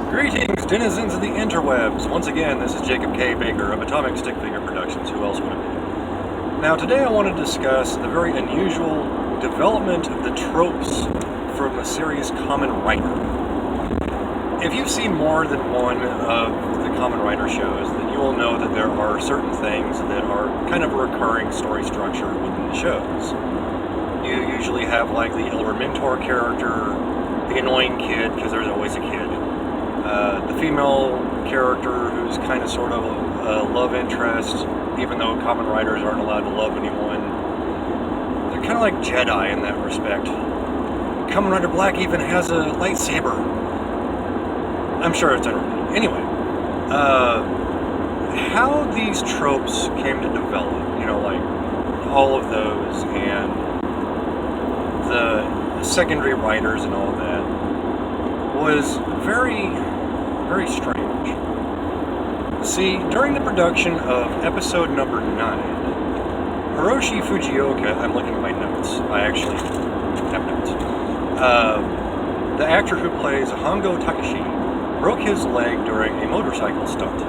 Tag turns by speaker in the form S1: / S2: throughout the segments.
S1: Greetings, denizens of the interwebs. Once again, this is Jacob K. Baker of Atomic Stick Figure Productions. Who else would it be? Now, today I want to discuss the very unusual development of the tropes from the series Kamen Rider. If you've seen more than one of the Kamen Rider shows, then you will know that there are certain things that are kind of a recurring story structure within the shows. You usually have like the elder mentor character, the annoying kid, because there's always a kid. The female character who's kind of sort of a love interest, even though Kamen Riders aren't allowed to love anyone. They're kind of like Jedi in that respect. Kamen Rider Black even has a lightsaber. I'm sure it's entertaining. Anyway, how these tropes came to develop, like all of those, and the secondary writers and all of that, was very, very strange. See, during the production of episode number 9, Hiroshi Fujioka, I'm looking at my notes, I actually have notes, the actor who plays Hongo Takashi broke his leg during a motorcycle stunt.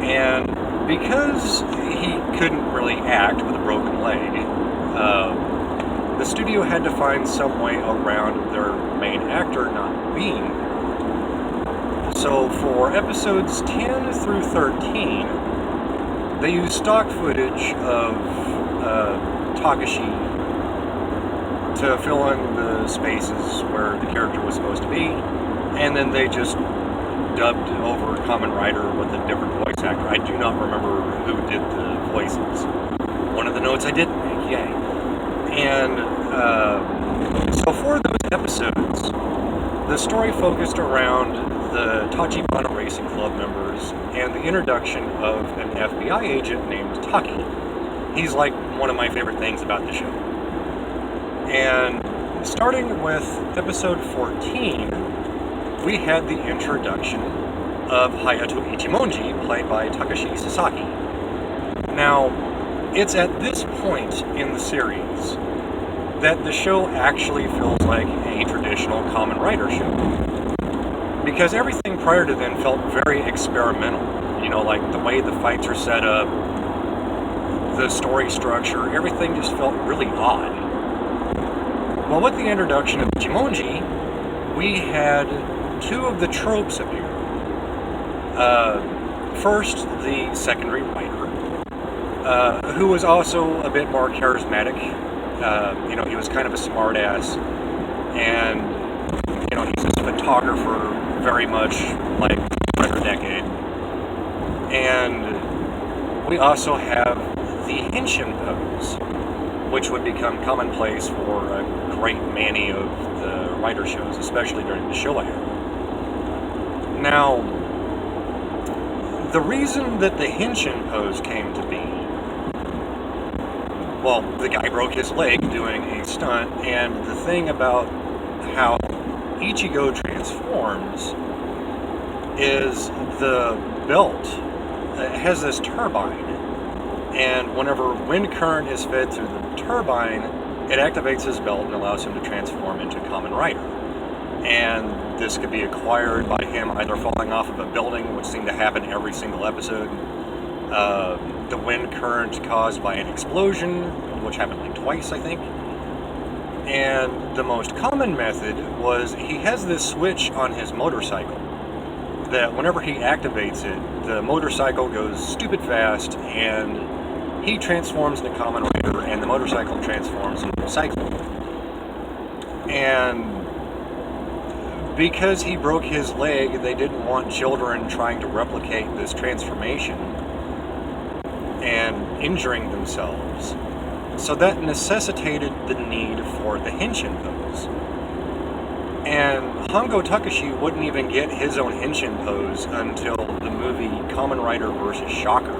S1: And because he couldn't really act with a broken leg, the studio had to find some way around their main actor not being there. So for episodes 10 through 13, they used stock footage of Takashi to fill in the spaces where the character was supposed to be, and then they just dubbed over Kamen Rider with a different voice actor. I do not remember who did the voices. One of the notes I didn't make, yay. And so for those episodes, the story focused around the Tachibana Racing Club members and the introduction of an FBI agent named Taki. He's like one of my favorite things about the show. And starting with episode 14, we had the introduction of Hayato Ichimonji, played by Takashi Sasaki. Now, it's at this point in the series that the show actually feels like a traditional Kamen Rider show. Because everything prior to then felt very experimental. Like the way the fights are set up, the story structure, everything just felt really odd. Well, with the introduction of Ichimonji, we had two of the tropes appear. First, the secondary writer, who was also a bit more charismatic. He was kind of a smartass, and he's a photographer, very much like Rider Decade. And we also have the Henshin pose, which would become commonplace for a great many of the Rider shows, especially during the Showa era. Now, the reason that the Henshin pose came to be, well, the guy broke his leg doing a stunt, and the thing about how Ichigo transforms is the belt has this turbine, and whenever wind current is fed through the turbine, it activates his belt and allows him to transform into Kamen Rider. And this could be acquired by him either falling off of a building, which seemed to happen every single episode, the wind current caused by an explosion, which happened like twice, I think. And the most common method was he has this switch on his motorcycle that whenever he activates it, the motorcycle goes stupid fast and he transforms into Kamen Rider and the motorcycle transforms into a cyclone. And because he broke his leg, they didn't want children trying to replicate this transformation and injuring themselves. So that necessitated the need for the Henshin pose. And Hongo Takashi wouldn't even get his own Henshin pose until the movie Kamen Rider vs. Shocker,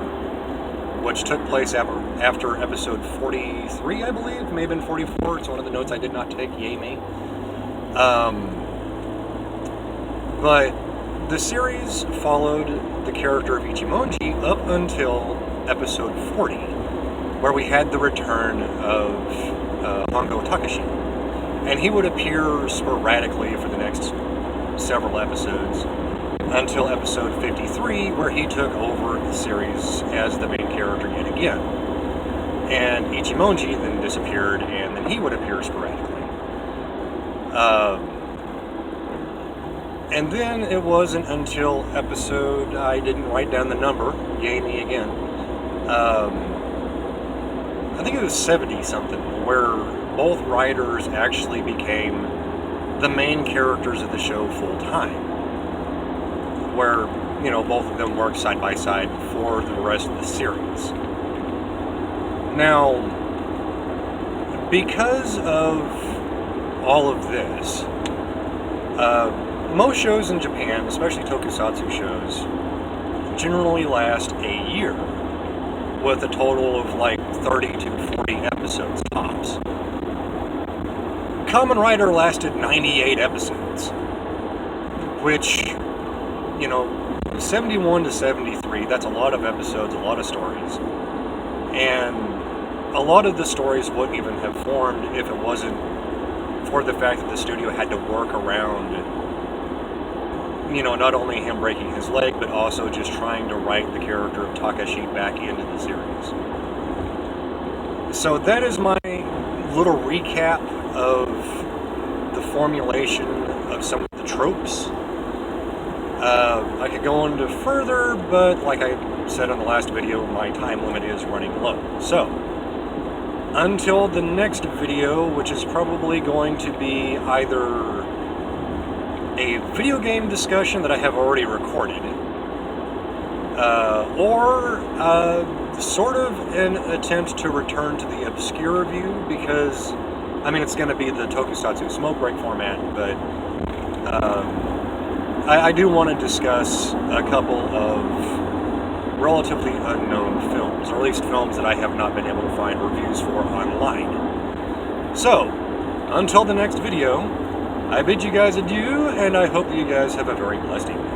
S1: which took place after episode 43, I believe, may have been 44. It's one of the notes I did not take, yay me. But the series followed the character of Ichimonji up until episode 40, where we had the return of Hongo Takashi. And he would appear sporadically for the next several episodes. until episode 53, where he took over the series as the main character yet again. And Ichimonji then disappeared, and then he would appear sporadically. And then it wasn't until episode, I didn't write down the number, yay me again, I think it was 70-something, where both writers actually became the main characters of the show full-time. Where, you know, both of them worked side by side for the rest of the series. Now, because of all of this, most shows in Japan, especially Tokusatsu shows, generally last a year, with a total of like 30 to 40 episodes tops. Kamen Rider lasted 98 episodes, which, you know, 71 to 73, that's a lot of episodes, a lot of stories. And a lot of the stories wouldn't even have formed if it wasn't for the fact that the studio had to work around, you know, not only him breaking his leg, but also just trying to write the character of Takashi back into the series. So that is my little recap of the formulation of some of the tropes. I could go into further, but like I said in the last video, my time limit is running low. So, until the next video, which is probably going to be either a video game discussion that I have already recorded, or sort of an attempt to return to the obscure view, because, I mean, it's going to be the Tokusatsu smoke break format, but I do want to discuss a couple of relatively unknown films, or at least films that I have not been able to find reviews for online. So, until the next video, I bid you guys adieu, and I hope that you guys have a very blessed evening.